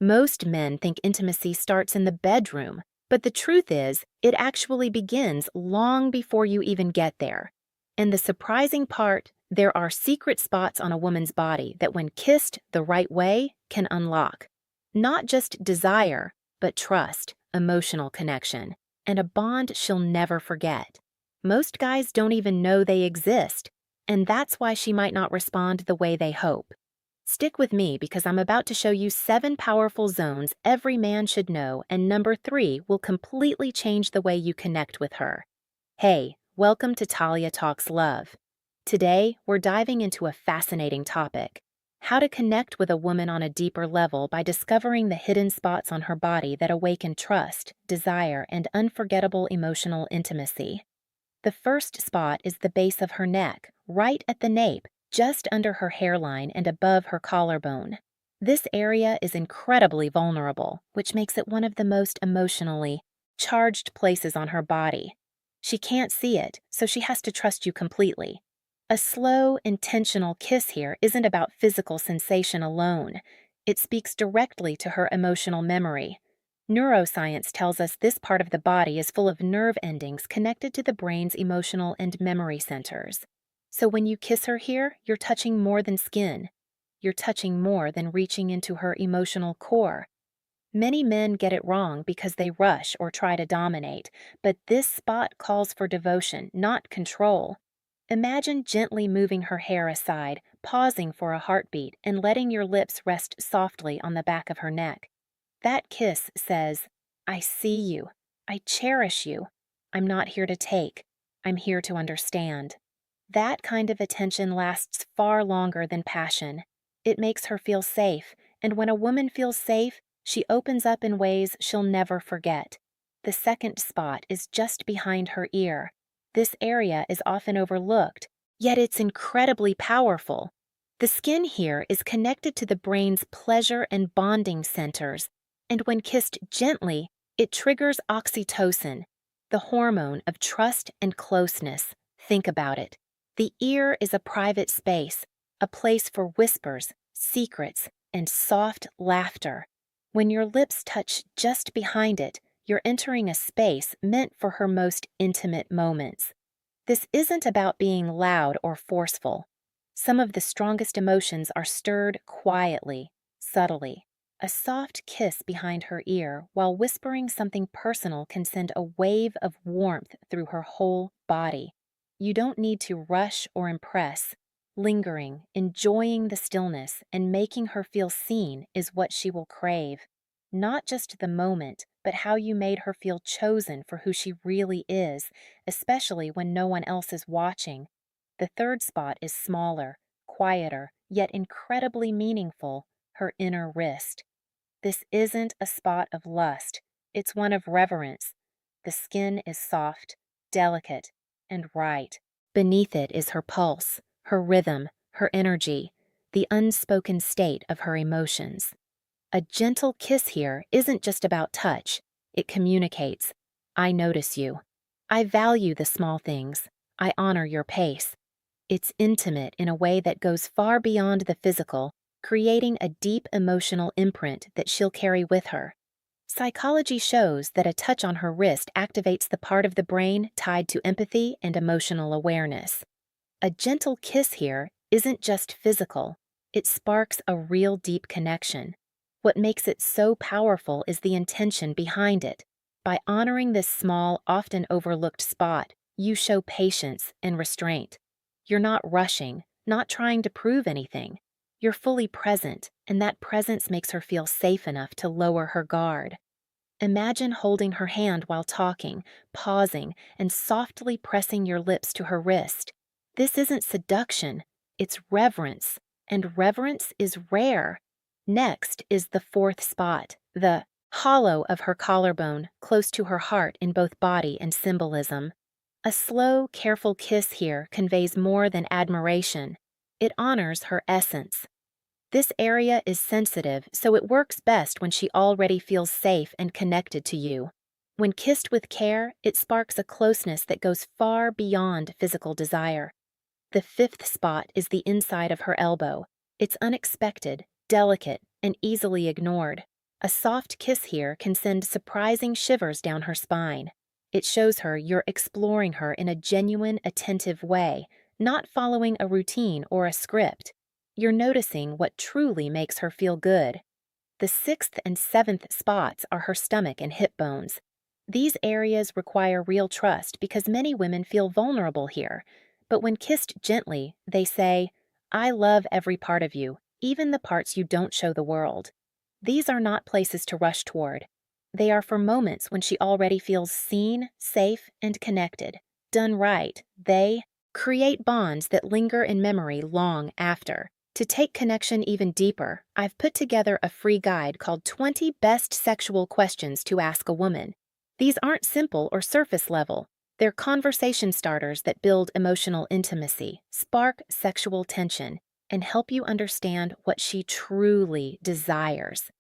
Most men think intimacy starts in the bedroom, but the truth is, it actually begins long before you even get there. And the surprising part, there are secret spots on a woman's body that, when kissed the right way, can unlock. Not just desire, but trust, emotional connection, and a bond she'll never forget. Most guys don't even know they exist, and that's why she might not respond the way they hope. Stick with me because I'm about to show you 7 powerful zones every man should know, and number 3 will completely change the way you connect with her. Hey, welcome to Talia Talks Love. Today, we're diving into a fascinating topic: how to connect with a woman on a deeper level by discovering the hidden spots on her body that awaken trust, desire, and unforgettable emotional intimacy. The first spot is the base of her neck, right at the nape, just under her hairline and above her collarbone. This area is incredibly vulnerable, which makes it one of the most emotionally charged places on her body. She can't see it, so she has to trust you completely. A slow, intentional kiss here isn't about physical sensation alone. It speaks directly to her emotional memory. Neuroscience tells us this part of the body is full of nerve endings connected to the brain's emotional and memory centers. So when you kiss her here, you're touching more than skin. You're touching more than reaching into her emotional core. Many men get it wrong because they rush or try to dominate, but this spot calls for devotion, not control. Imagine gently moving her hair aside, pausing for a heartbeat, and letting your lips rest softly on the back of her neck. That kiss says, "I see you. I cherish you. I'm not here to take. I'm here to understand." That kind of attention lasts far longer than passion. It makes her feel safe, and when a woman feels safe, she opens up in ways she'll never forget. The second spot is just behind her ear. This area is often overlooked, yet it's incredibly powerful. The skin here is connected to the brain's pleasure and bonding centers, and when kissed gently, it triggers oxytocin, the hormone of trust and closeness. Think about it. The ear is a private space, a place for whispers, secrets, and soft laughter. When your lips touch just behind it, you're entering a space meant for her most intimate moments. This isn't about being loud or forceful. Some of the strongest emotions are stirred quietly, subtly. A soft kiss behind her ear while whispering something personal can send a wave of warmth through her whole body. You don't need to rush or impress. Lingering, enjoying the stillness, and making her feel seen is what she will crave. Not just the moment, but how you made her feel chosen for who she really is, especially when no one else is watching. The third spot is smaller, quieter, yet incredibly meaningful: her inner wrist. This isn't a spot of lust, it's one of reverence. The skin is soft, delicate, and right. Beneath it is her pulse, her rhythm, her energy, the unspoken state of her emotions. A gentle kiss here isn't just about touch, it communicates: "I notice you. I value the small things. I honor your pace." It's intimate in a way that goes far beyond the physical, creating a deep emotional imprint that she'll carry with her. Psychology shows that a touch on her wrist activates the part of the brain tied to empathy and emotional awareness. A gentle kiss here isn't just physical, it sparks a real deep connection. What makes it so powerful is the intention behind it. By honoring this small, often overlooked spot, you show patience and restraint. You're not rushing, not trying to prove anything. You're fully present, and that presence makes her feel safe enough to lower her guard. Imagine holding her hand while talking, pausing, and softly pressing your lips to her wrist. This isn't seduction, it's reverence, and reverence is rare. Next is the fourth spot, the hollow of her collarbone, close to her heart in both body and symbolism. A slow, careful kiss here conveys more than admiration. It honors her essence. This area is sensitive, so it works best when she already feels safe and connected to you. When kissed with care, it sparks a closeness that goes far beyond physical desire. The fifth spot is the inside of her elbow. It's unexpected, delicate, and easily ignored. A soft kiss here can send surprising shivers down her spine. It shows her you're exploring her in a genuine, attentive way, not following a routine or a script. You're noticing what truly makes her feel good. The sixth and seventh spots are her stomach and hip bones. These areas require real trust because many women feel vulnerable here. But when kissed gently, they say, "I love every part of you, even the parts you don't show the world." These are not places to rush toward. They are for moments when she already feels seen, safe, and connected. Done right, they create bonds that linger in memory long after. To take connection even deeper, I've put together a free guide called 20 Best Sexual Questions to Ask a Woman. These aren't simple or surface level. They're conversation starters that build emotional intimacy, spark sexual tension, and help you understand what she truly desires.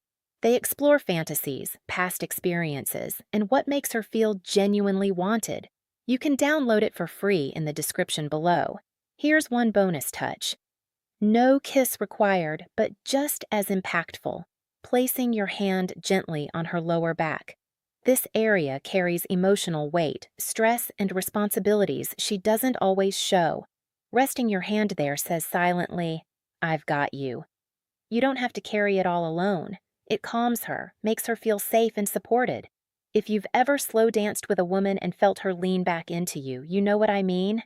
They explore fantasies, past experiences, and what makes her feel genuinely wanted. You can download it for free in the description below. Here's one bonus touch. No kiss required, but just as impactful. Placing your hand gently on her lower back. This area carries emotional weight, stress, and responsibilities she doesn't always show. Resting your hand there says silently, "I've got you." You don't have to carry it all alone. It calms her, makes her feel safe and supported. If you've ever slow danced with a woman and felt her lean back into you, you know what I mean?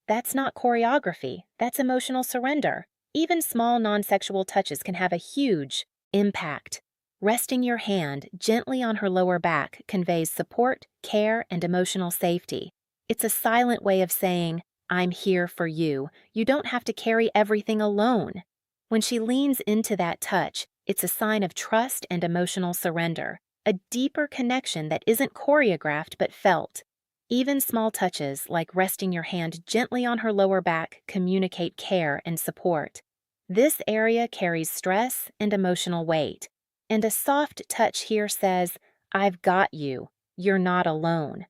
That's not choreography, that's emotional surrender. Even small non-sexual touches can have a huge impact. Resting your hand gently on her lower back conveys support, care, and emotional safety. It's a silent way of saying, "I'm here for you. You don't have to carry everything alone." When she leans into that touch, it's a sign of trust and emotional surrender, a deeper connection that isn't choreographed but felt. Even small touches, like resting your hand gently on her lower back, communicate care and support. This area carries stress and emotional weight, and a soft touch here says, "I've got you. You're not alone."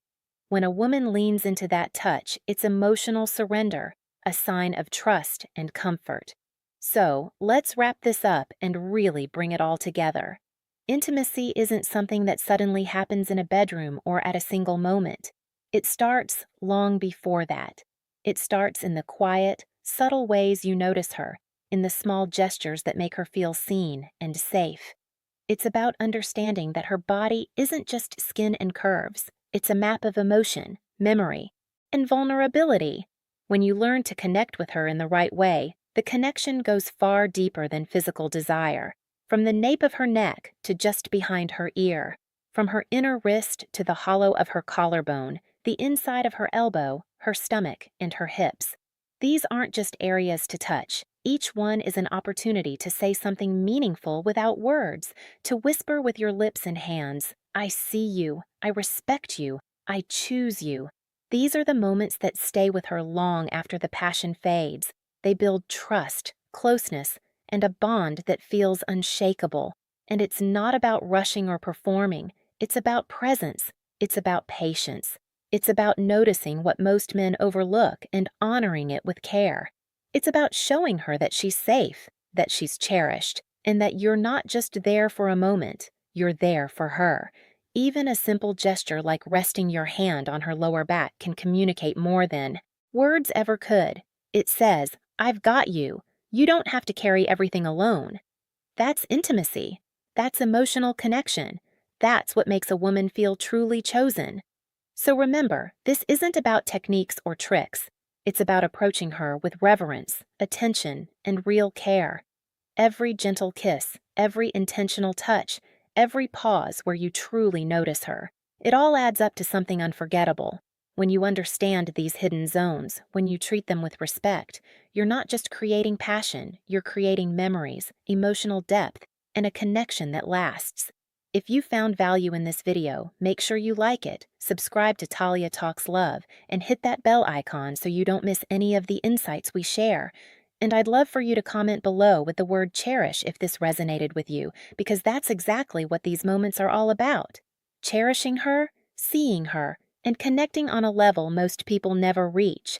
When a woman leans into that touch, it's emotional surrender, a sign of trust and comfort. So, let's wrap this up and really bring it all together. Intimacy isn't something that suddenly happens in a bedroom or at a single moment. It starts long before that. It starts in the quiet, subtle ways you notice her, in the small gestures that make her feel seen and safe. It's about understanding that her body isn't just skin and curves. It's a map of emotion, memory, and vulnerability. When you learn to connect with her in the right way, the connection goes far deeper than physical desire. From the nape of her neck to just behind her ear, from her inner wrist to the hollow of her collarbone, the inside of her elbow, her stomach, and her hips. These aren't just areas to touch. Each one is an opportunity to say something meaningful without words, to whisper with your lips and hands, "I see you, I respect you, I choose you." These are the moments that stay with her long after the passion fades. They build trust, closeness, and a bond that feels unshakable. And it's not about rushing or performing. It's about presence. It's about patience. It's about noticing what most men overlook and honoring it with care. It's about showing her that she's safe, that she's cherished, and that you're not just there for a moment, you're there for her. Even a simple gesture like resting your hand on her lower back can communicate more than words ever could. It says, "I've got you. You don't have to carry everything alone." That's intimacy. That's emotional connection. That's what makes a woman feel truly chosen. So remember, this isn't about techniques or tricks. It's about approaching her with reverence, attention, and real care. Every gentle kiss, every intentional touch, every pause where you truly notice her. It all adds up to something unforgettable. When you understand these hidden zones, when you treat them with respect, you're not just creating passion, you're creating memories, emotional depth, and a connection that lasts. If you found value in this video, make sure you like it, subscribe to Talia Talks Love, and hit that bell icon so you don't miss any of the insights we share. And I'd love for you to comment below with the word cherish if this resonated with you, because that's exactly what these moments are all about. Cherishing her, seeing her, and connecting on a level most people never reach.